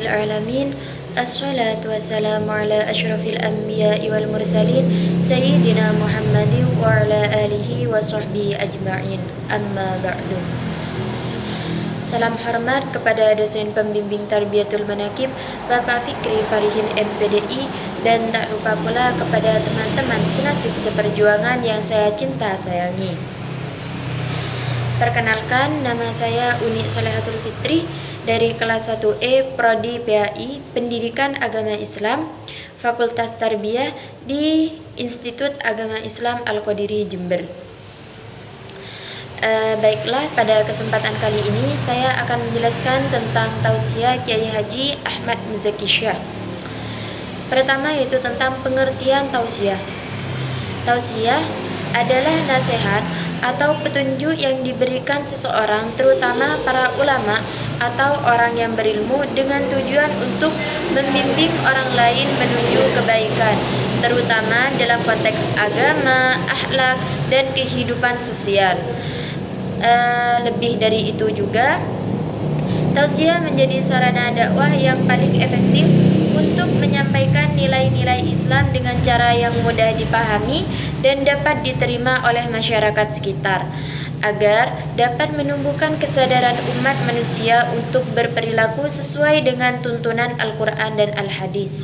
alamin. Assalatu wassalamu ala asyrafil anbiya'i wal mursalin Sayyidina Muhammadin wa ala alihi wa sahbihi ajma'in. Amma ba'du. Salam hormat kepada dosen pembimbing Tarbiyatul Manaqib Bapak Fikri Farihin MPDI, dan tak lupa pula kepada teman-teman senasib seperjuangan yang saya cinta sayangi. Perkenalkan, nama saya Uni Solehatul Fitri dari kelas 1E Prodi PAI Pendidikan Agama Islam Fakultas Tarbiyah di Institut Agama Islam Al-Qadiri Jember. Baiklah, pada kesempatan kali ini saya akan menjelaskan tentang tausiah Kiai Haji Ahmad Muzaki Syah. Pertama yaitu tentang pengertian tausiah. Tausiah adalah nasihat atau petunjuk yang diberikan seseorang, terutama para ulama atau orang yang berilmu, dengan tujuan untuk membimbing orang lain menuju kebaikan, terutama dalam konteks agama, akhlak, dan kehidupan sosial. Lebih dari itu juga, tausiah menjadi sarana dakwah yang paling efektif untuk menyampaikan nilai-nilai Islam dengan cara yang mudah dipahami dan dapat diterima oleh masyarakat sekitar, agar dapat menumbuhkan kesadaran umat manusia untuk berperilaku sesuai dengan tuntunan Al-Quran dan Al-Hadis.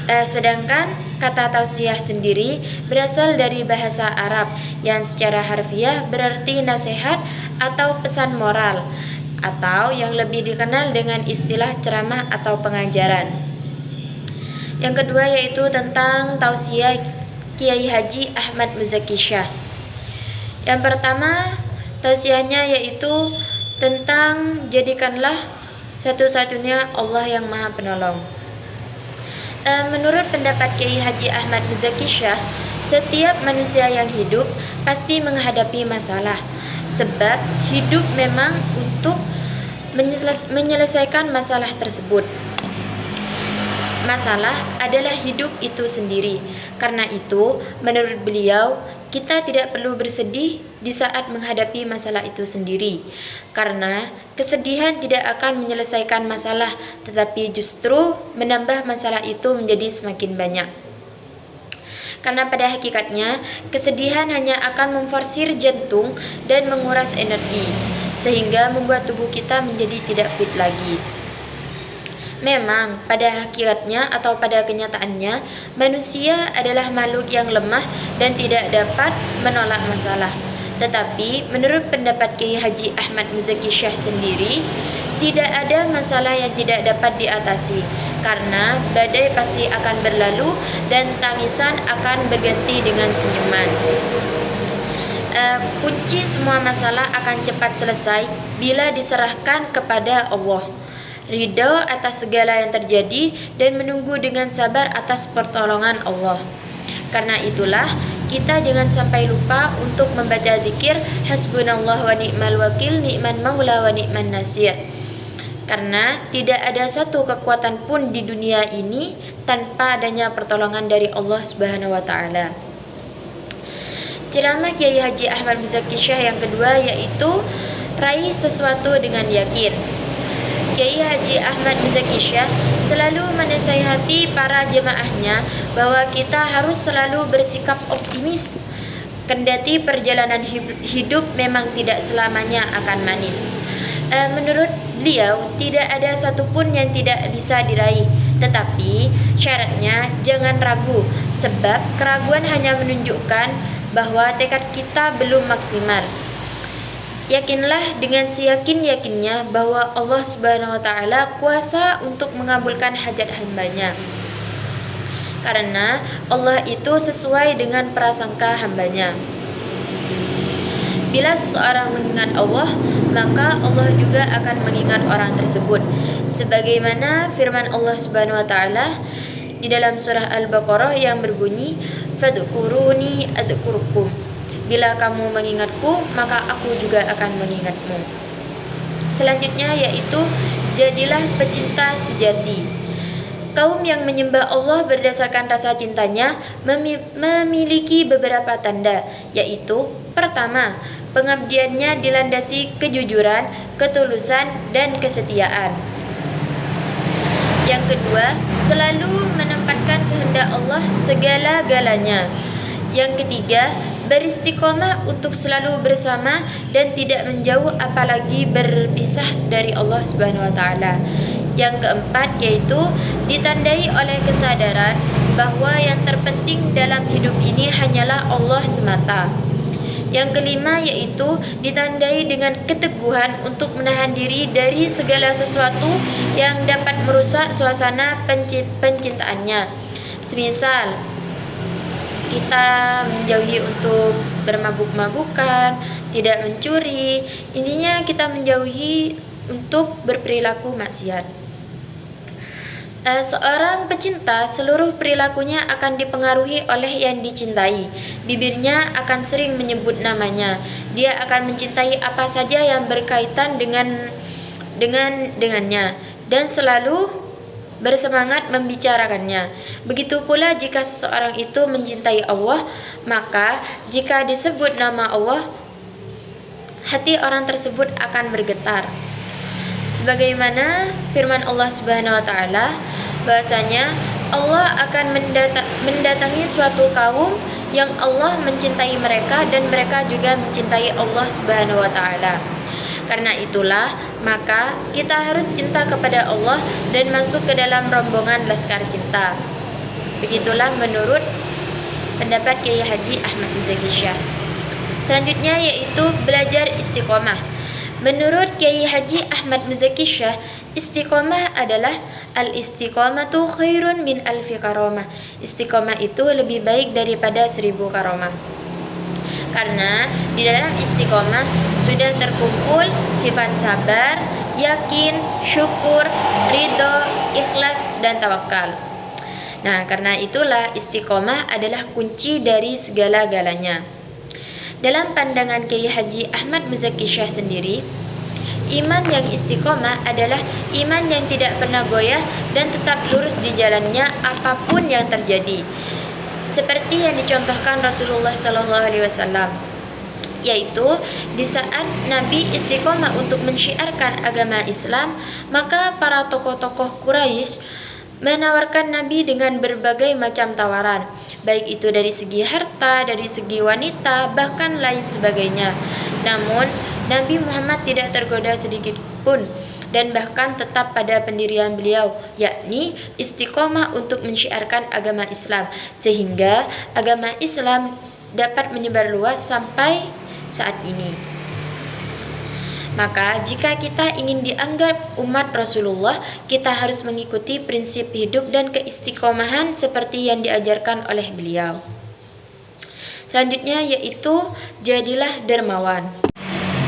Sedangkan kata tausiah sendiri berasal dari bahasa Arab yang secara harfiah berarti nasihat atau pesan moral, atau yang lebih dikenal dengan istilah ceramah atau pengajaran. Yang kedua yaitu tentang tausiah Kiai Haji Ahmad Muzaki Syah. Yang pertama, tausiahnya yaitu tentang jadikanlah satu-satunya Allah yang Maha Penolong. Menurut pendapat Kiai Haji Ahmad Muzaki Syah, setiap manusia yang hidup pasti menghadapi masalah, sebab hidup memang untuk menyelesaikan masalah tersebut. Masalah adalah hidup itu sendiri. Karena itu, menurut beliau, kita tidak perlu bersedih di saat menghadapi masalah itu sendiri, karena kesedihan tidak akan menyelesaikan masalah, tetapi justru menambah masalah itu menjadi semakin banyak. Karena pada hakikatnya, kesedihan hanya akan memforsir jantung dan menguras energi, sehingga membuat tubuh kita menjadi tidak fit lagi. Memang pada hakikatnya atau pada kenyataannya, manusia adalah makhluk yang lemah dan tidak dapat menolak masalah. Tetapi menurut pendapat Kiai Haji Ahmad Muzaki Syah sendiri, tidak ada masalah yang tidak dapat diatasi, karena badai pasti akan berlalu dan tangisan akan berganti dengan senyuman. Kunci semua masalah akan cepat selesai bila diserahkan kepada Allah, ridho atas segala yang terjadi, dan menunggu dengan sabar atas pertolongan Allah. Karena itulah, kita jangan sampai lupa untuk membaca zikir hasbunallah wa ni'mal wakil, ni'man maula wa ni'man nasir. Karena tidak ada satu kekuatan pun di dunia ini tanpa adanya pertolongan dari Allah Subhanahu wa taala. Ceramah Kiai Haji Ahmad Muzaki Syah yang kedua yaitu raih sesuatu dengan yakin. Kiai Haji Ahmad Muzaki Syah selalu menasihati para jemaahnya bahwa kita harus selalu bersikap optimis, kendati perjalanan hidup memang tidak selamanya akan manis. Menurut beliau, tidak ada satupun yang tidak bisa diraih, tetapi syaratnya jangan ragu, sebab keraguan hanya menunjukkan bahwa tekad kita belum maksimal. Yakinlah dengan seyakin-yakinnya bahwa Allah Subhanahu wa taala kuasa untuk mengabulkan hajat hambanya. Karena Allah itu sesuai dengan prasangka hambanya. Bila seseorang mengingat Allah, maka Allah juga akan mengingat orang tersebut. Sebagaimana firman Allah Subhanahu wa taala di dalam surah Al-Baqarah yang berbunyi, "Fadhkuruni adzkurkum." Bila kamu mengingatku, maka aku juga akan mengingatmu. Selanjutnya yaitu jadilah pecinta sejati. Kaum yang menyembah Allah berdasarkan rasa cintanya memiliki beberapa tanda, yaitu pertama, pengabdiannya dilandasi kejujuran, ketulusan, dan kesetiaan. Yang kedua, selalu menempatkan kehendak Allah segala-galanya. Yang ketiga, beristiqomah untuk selalu bersama dan tidak menjauh apalagi berpisah dari Allah Subhanahu wa taala. Yang keempat yaitu ditandai oleh kesadaran bahwa yang terpenting dalam hidup ini hanyalah Allah semata. Yang kelima yaitu ditandai dengan keteguhan untuk menahan diri dari segala sesuatu yang dapat merusak suasana pencintaannya. Semisal kita menjauhi untuk bermabuk-mabukan, tidak mencuri, intinya kita menjauhi untuk berperilaku maksiat. Seorang pecinta, seluruh perilakunya akan dipengaruhi oleh yang dicintai. Bibirnya akan sering menyebut namanya. Dia akan mencintai apa saja yang berkaitan dengannya dan selalu bersemangat membicarakannya. Begitu pula jika seseorang itu mencintai Allah, maka jika disebut nama Allah, hati orang tersebut akan bergetar. Sebagaimana firman Allah Subhanahu wa taala, bahasanya Allah akan mendatangi suatu kaum yang Allah mencintai mereka dan mereka juga mencintai Allah Subhanahu wa taala. Karena itulah maka kita harus cinta kepada Allah dan masuk ke dalam rombongan Laskar Cinta. Begitulah menurut pendapat Kiai Haji Ahmad Muzaki Syah. Selanjutnya yaitu belajar istiqomah. Menurut Kiai Haji Ahmad Muzaki Syah, istiqomah adalah al-istiqomatu khairun min alfi karamah. Istiqomah itu lebih baik daripada 1000 karamah. Karena di dalam istiqomah sudah terkumpul sifat sabar, yakin, syukur, ridho, ikhlas, dan tawakal. Nah, karena itulah istiqomah adalah kunci dari segala-galanya. Dalam pandangan Kiai Haji Ahmad Muzaki Syah sendiri, iman yang istiqomah adalah iman yang tidak pernah goyah dan tetap lurus di jalannya apapun yang terjadi. Seperti yang dicontohkan Rasulullah SAW, yaitu di saat Nabi istiqomah untuk mensyiarkan agama Islam, maka para tokoh-tokoh Quraisy menawarkan Nabi dengan berbagai macam tawaran, baik itu dari segi harta, dari segi wanita, bahkan lain sebagainya. Namun Nabi Muhammad tidak tergoda sedikit pun dan bahkan tetap pada pendirian beliau, yakni istiqomah untuk mensyiarkan agama Islam, sehingga agama Islam dapat menyebar luas sampai saat ini. Maka jika kita ingin dianggap umat Rasulullah, kita harus mengikuti prinsip hidup dan keistiqomahan seperti yang diajarkan oleh beliau. Selanjutnya yaitu jadilah dermawan.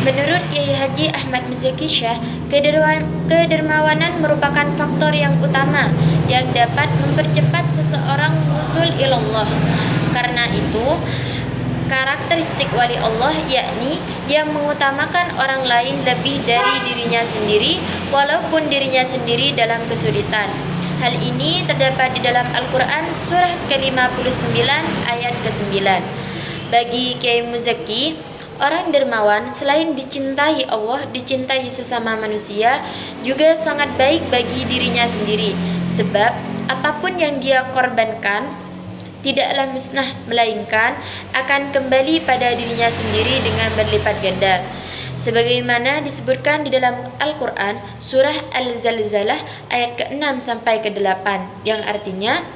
Menurut Kiai Haji Ahmad Muzaki Syah, kedermawanan merupakan faktor yang utama yang dapat mempercepat seseorang wusul ilallah. Karena itu, karakteristik wali Allah yakni yang mengutamakan orang lain lebih dari dirinya sendiri walaupun dirinya sendiri dalam kesulitan. Hal ini terdapat di dalam Al-Quran surah ke-59 ayat ke-9. Bagi Kiai Muzaki, orang dermawan selain dicintai Allah, dicintai sesama manusia juga sangat baik bagi dirinya sendiri. Sebab apapun yang dia korbankan tidaklah musnah, melainkan akan kembali pada dirinya sendiri dengan berlipat ganda. Sebagaimana disebutkan di dalam Al-Quran surah Al-Zalzalah ayat ke-6 sampai ke-8, yang artinya,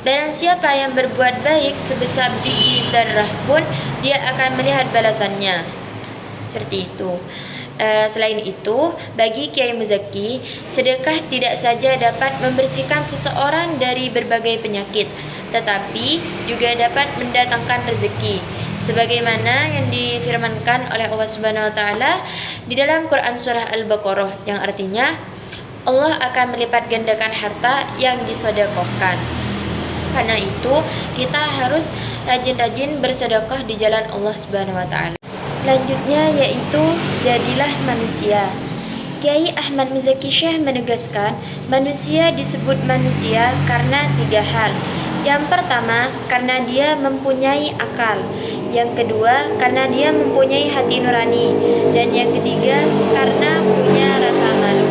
barang siapa yang berbuat baik sebesar biji darah pun, dia akan melihat balasannya. Seperti itu. Selain itu, bagi Kiai Muzaki, sedekah tidak saja dapat membersihkan seseorang dari berbagai penyakit, tetapi juga dapat mendatangkan rezeki. Sebagaimana yang difirmankan oleh Allah Subhanahu wa taala di dalam Quran surah Al-Baqarah, yang artinya Allah akan melipat gandakan harta yang disedekahkan. Karena itu, kita harus rajin-rajin bersedekah di jalan Allah Subhanahu wa taala. Selanjutnya yaitu jadilah manusia. Kiai Ahmad Muzaki Syah menegaskan, manusia disebut manusia karena 3 hal. Yang pertama, karena dia mempunyai akal. Yang kedua, karena dia mempunyai hati nurani. Dan yang ketiga, karena punya rasa malu.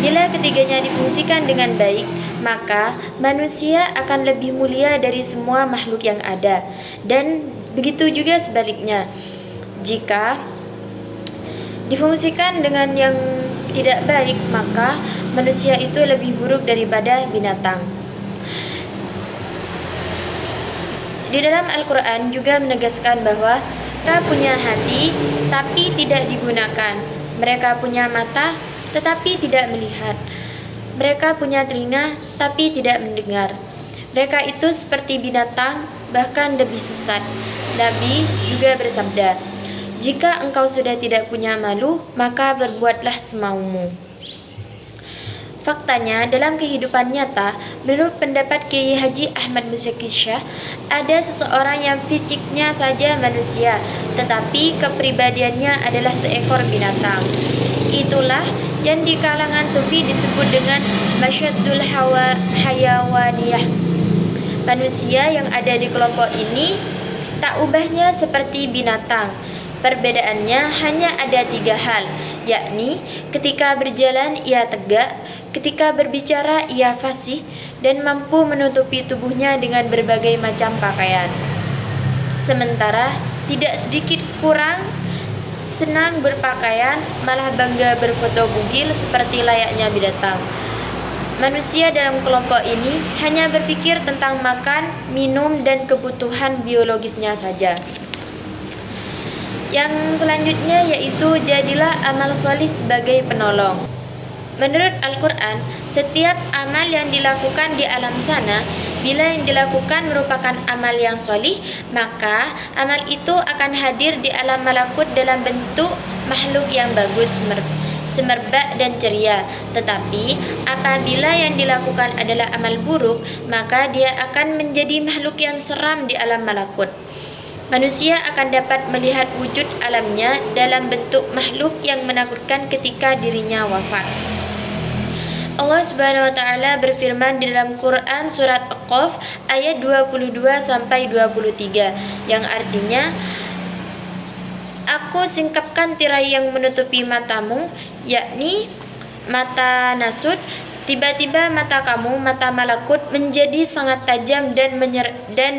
Bila ketiganya difungsikan dengan baik, maka manusia akan lebih mulia dari semua makhluk yang ada. Dan begitu juga sebaliknya. Jika difungsikan dengan yang tidak baik, maka manusia itu lebih buruk daripada binatang. Di dalam Al-Quran juga menegaskan bahwa mereka punya hati tapi tidak digunakan. Mereka punya mata tetapi tidak melihat. Mereka punya telinga tapi tidak mendengar. Mereka itu seperti binatang, bahkan lebih sesat. Nabi juga bersabda, "Jika engkau sudah tidak punya malu, maka berbuatlah semaumu." Faktanya, dalam kehidupan nyata, menurut pendapat Kiai Haji Ahmad Muzaki Syah, ada seseorang yang fisiknya saja manusia, tetapi kepribadiannya adalah seekor binatang. Itulah yang di kalangan sufi disebut dengan masyaddul hayawaniyah. Manusia yang ada di kelompok ini tak ubahnya seperti binatang. Perbedaannya hanya ada 3 hal, yakni ketika berjalan ia tegak, ketika berbicara ia fasih, dan mampu menutupi tubuhnya dengan berbagai macam pakaian. Sementara tidak sedikit kurang senang berpakaian, malah bangga berfoto bugil seperti layaknya binatang. Manusia dalam kelompok ini hanya berpikir tentang makan, minum, dan kebutuhan biologisnya saja. Yang selanjutnya yaitu jadilah amal solih sebagai penolong. Menurut Al-Quran, setiap amal yang dilakukan di alam sana, bila yang dilakukan merupakan amal yang solih, maka amal itu akan hadir di alam malakut dalam bentuk makhluk yang bagus, semerbak dan ceria. Tetapi apabila yang dilakukan adalah amal buruk, maka dia akan menjadi makhluk yang seram di alam malakut. Manusia akan dapat melihat wujud alamnya dalam bentuk makhluk yang menakutkan ketika dirinya wafat. Allah Subhanahu wa taala berfirman di dalam Quran surat Al-Qaf ayat 22 sampai 23 yang artinya, "Aku singkapkan tirai yang menutupi matamu, yakni mata nasut. Tiba-tiba mata kamu, mata malakut, menjadi sangat tajam dan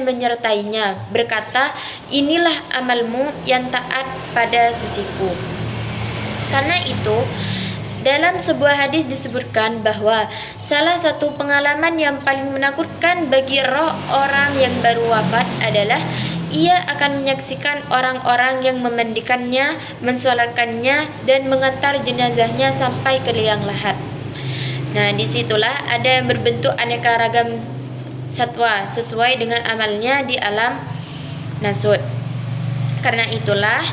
menyertainya. Berkata, inilah amalmu yang taat pada sisiku." Karena itu, dalam sebuah hadis disebutkan bahwa salah satu pengalaman yang paling menakutkan bagi roh orang yang baru wafat adalah ia akan menyaksikan orang-orang yang memandikannya, mensolatkannya, dan mengantar jenazahnya sampai ke liang lahat. Nah, disitulah ada yang berbentuk aneka ragam satwa sesuai dengan amalnya di alam nasut. Karena itulah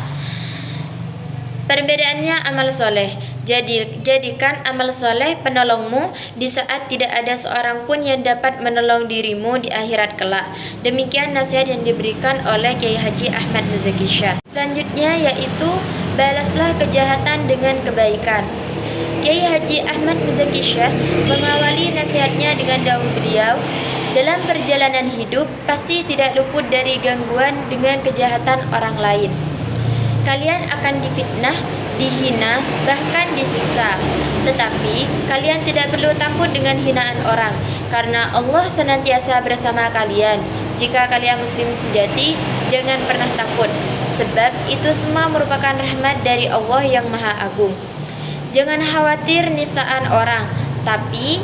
perbedaannya amal soleh. Jadikan amal soleh penolongmu di saat tidak ada seorang pun yang dapat menolong dirimu di akhirat kelak. Demikian nasihat yang diberikan oleh Kiai Haji Ahmad Muzaki Syah. Selanjutnya yaitu balaslah kejahatan dengan kebaikan. Kiai Haji Ahmad Muzaki Syah mengawali nasihatnya dengan daun beliau, dalam perjalanan hidup pasti tidak luput dari gangguan dengan kejahatan orang lain. Kalian akan difitnah, dihina, bahkan disiksa. Tetapi kalian tidak perlu takut dengan hinaan orang, karena Allah senantiasa bersama kalian. Jika kalian muslim sejati, jangan pernah takut, sebab itu semua merupakan rahmat dari Allah yang Maha Agung. Jangan khawatir nistaan orang, tapi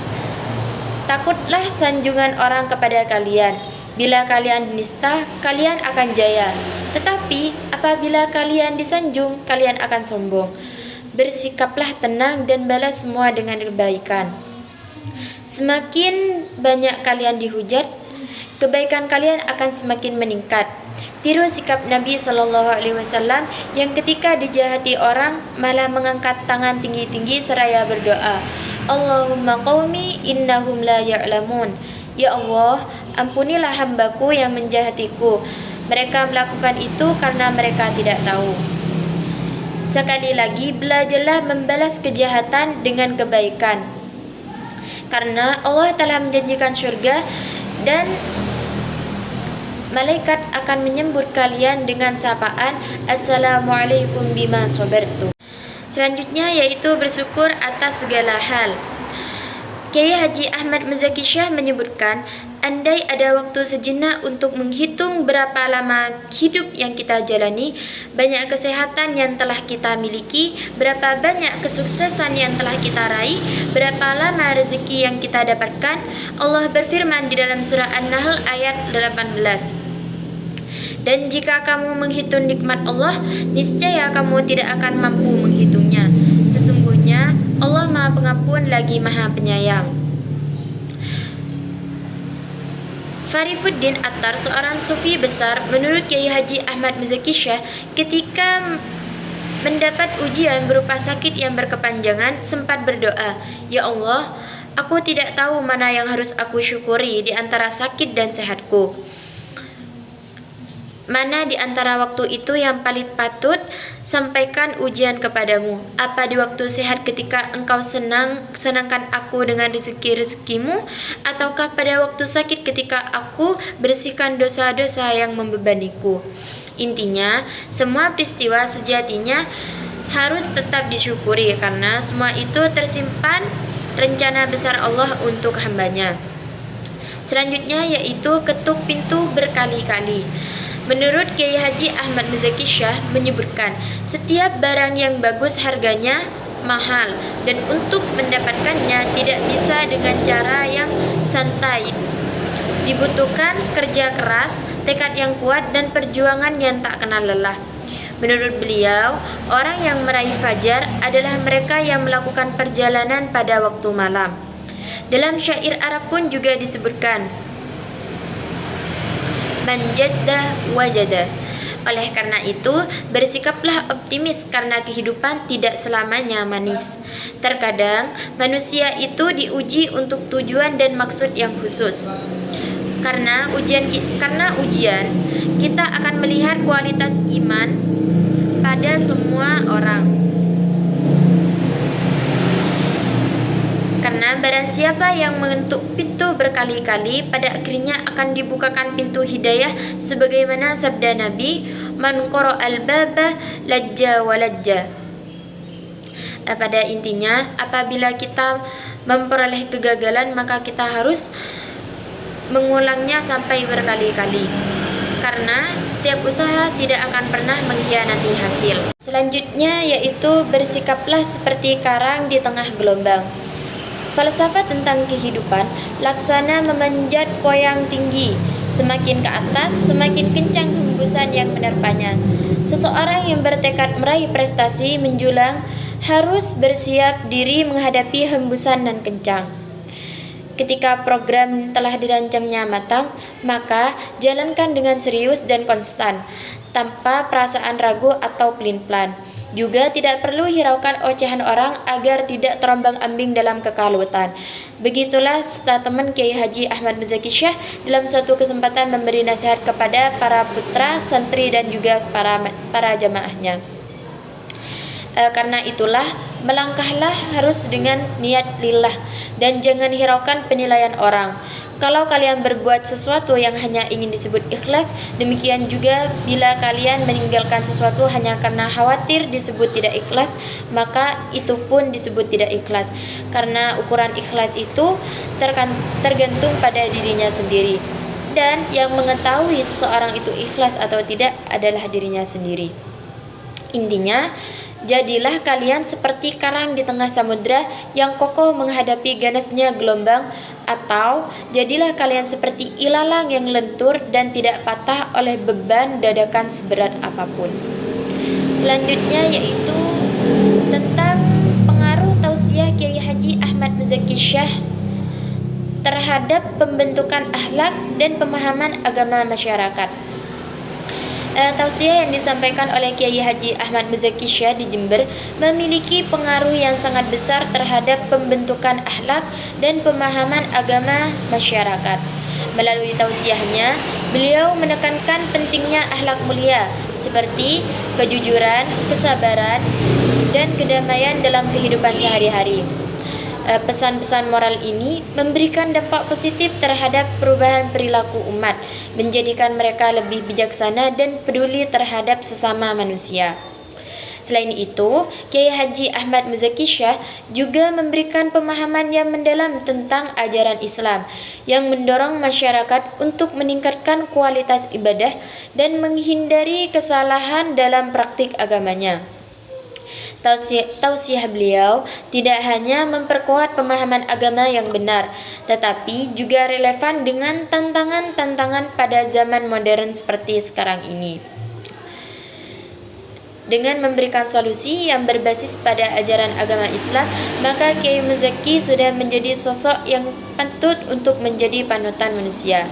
takutlah sanjungan orang kepada kalian. Bila kalian nista, kalian akan jaya. Tetapi apabila kalian disanjung, kalian akan sombong. Bersikaplah tenang dan balas semua dengan kebaikan. Semakin banyak kalian dihujat, kebaikan kalian akan semakin meningkat. Tiru sikap Nabi SAW yang ketika dijahati orang malah mengangkat tangan tinggi-tinggi seraya berdoa, Allahumma qaumi innahum la ya'lamun. Ya Allah, ampunilah hambaku yang menjahatiku. Mereka melakukan itu karena mereka tidak tahu. Sekali lagi, belajarlah membalas kejahatan dengan kebaikan. Karena Allah telah menjanjikan syurga dan malaikat akan menyambut kalian dengan sapaan Assalamualaikum bima sabartum. Selanjutnya yaitu bersyukur atas segala hal. Kiai Haji Ahmad Muzaki Syah menyebutkan, andai ada waktu sejenak untuk menghitung berapa lama hidup yang kita jalani, banyak kesehatan yang telah kita miliki, berapa banyak kesuksesan yang telah kita raih, berapa lama rezeki yang kita dapatkan. Allah berfirman di dalam surah An-Nahl ayat 18. Dan jika kamu menghitung nikmat Allah, niscaya kamu tidak akan mampu menghitungnya. Sesungguhnya Allah Maha Pengampun lagi Maha Penyayang. Farifuddin Attar, seorang sufi besar, menurut Kiai Haji Ahmad Muzaki Syah, ketika mendapat ujian berupa sakit yang berkepanjangan, sempat berdoa, "Ya Allah, aku tidak tahu mana yang harus aku syukuri di antara sakit dan sehatku. Mana di antara waktu itu yang paling patut sampaikan ujian kepadamu? Apa di waktu sehat ketika engkau senangkan aku dengan rezeki-rezekimu? Ataukah pada waktu sakit ketika aku bersihkan dosa-dosa yang membebaniku?" Intinya, semua peristiwa sejatinya harus tetap disyukuri karena semua itu tersimpan rencana besar Allah untuk hambanya. Selanjutnya yaitu ketuk pintu berkali-kali. Menurut Kiai Haji Ahmad Muzaki Syah menyebutkan, setiap barang yang bagus harganya mahal dan untuk mendapatkannya tidak bisa dengan cara yang santai. Dibutuhkan kerja keras, tekad yang kuat dan perjuangan yang tak kenal lelah. Menurut beliau, orang yang meraih fajar adalah mereka yang melakukan perjalanan pada waktu malam. Dalam syair Arab pun juga disebutkan, man jadda wajada. Oleh karena itu, bersikaplah optimis karena kehidupan tidak selamanya manis. Terkadang manusia itu diuji untuk tujuan dan maksud yang khusus. Karena ujian kita akan melihat kualitas iman pada semua orang. Karena barang siapa yang mengetuk pintu berkali-kali, pada akhirnya akan dibukakan pintu hidayah sebagaimana sabda Nabi, man qara'al baba lajja walajja. Pada intinya, apabila kita memperoleh kegagalan, maka kita harus mengulangnya sampai berkali-kali. Karena setiap usaha tidak akan pernah mengkhianati hasil. Selanjutnya yaitu bersikaplah seperti karang di tengah gelombang. Falsafat tentang kehidupan, laksana memanjat poyang tinggi. Semakin ke atas, semakin kencang hembusan yang menerpanya. Seseorang yang bertekad meraih prestasi menjulang harus bersiap diri menghadapi hembusan dan kencang. Ketika program telah dirancangnya matang, maka jalankan dengan serius dan konstan, tanpa perasaan ragu atau pelin-pelan. Juga tidak perlu hiraukan ocehan orang agar tidak terombang-ambing dalam kekalutan. Begitulah statement Kiai Haji Ahmad Muzaki Syah dalam suatu kesempatan memberi nasihat kepada para putra, santri dan juga para jamaahnya. Karena itulah, melangkahlah harus dengan niat lillah dan jangan hiraukan penilaian orang. Kalau kalian berbuat sesuatu yang hanya ingin disebut ikhlas, demikian juga bila kalian meninggalkan sesuatu hanya karena khawatir disebut tidak ikhlas, maka itu pun disebut tidak ikhlas. Karena ukuran ikhlas itu tergantung pada dirinya sendiri. Dan yang mengetahui seseorang itu ikhlas atau tidak adalah dirinya sendiri. Intinya, jadilah kalian seperti karang di tengah samudra yang kokoh menghadapi ganasnya gelombang, atau jadilah kalian seperti ilalang yang lentur dan tidak patah oleh beban dadakan seberat apapun. Selanjutnya yaitu tentang pengaruh tausiah Kiai Haji Ahmad Muzaki Syah terhadap pembentukan akhlak dan pemahaman agama masyarakat. Tausiah yang disampaikan oleh Kiai Haji Ahmad Muzaki Syah di Jember memiliki pengaruh yang sangat besar terhadap pembentukan akhlak dan pemahaman agama masyarakat. Melalui tausiahnya, beliau menekankan pentingnya akhlak mulia seperti kejujuran, kesabaran, dan kedamaian dalam kehidupan sehari-hari. Pesan-pesan moral ini memberikan dampak positif terhadap perubahan perilaku umat, menjadikan mereka lebih bijaksana dan peduli terhadap sesama manusia. Selain itu, Kiai Haji Ahmad Muzaki Syah juga memberikan pemahaman yang mendalam tentang ajaran Islam yang mendorong masyarakat untuk meningkatkan kualitas ibadah dan menghindari kesalahan dalam praktik agamanya. Tausiah beliau tidak hanya memperkuat pemahaman agama yang benar, tetapi juga relevan dengan tantangan-tantangan pada zaman modern seperti sekarang ini. Dengan memberikan solusi yang berbasis pada ajaran agama Islam, maka Kiai Muzaki sudah menjadi sosok yang patut untuk menjadi panutan manusia.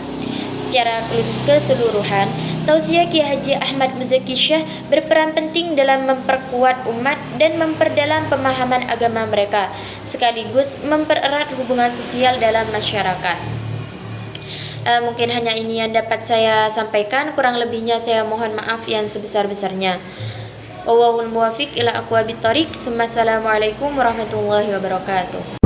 Secara keseluruhan, tausiah Kiai Haji Ahmad Muzaki Syah berperan penting dalam memperkuat umat dan memperdalam pemahaman agama mereka, sekaligus mempererat hubungan sosial dalam masyarakat. Mungkin hanya ini yang dapat saya sampaikan, kurang lebihnya saya mohon maaf yang sebesar-besarnya. Wallahul muwaffiq ila aqwabit thoriq. Assalamualaikum warahmatullahi wabarakatuh.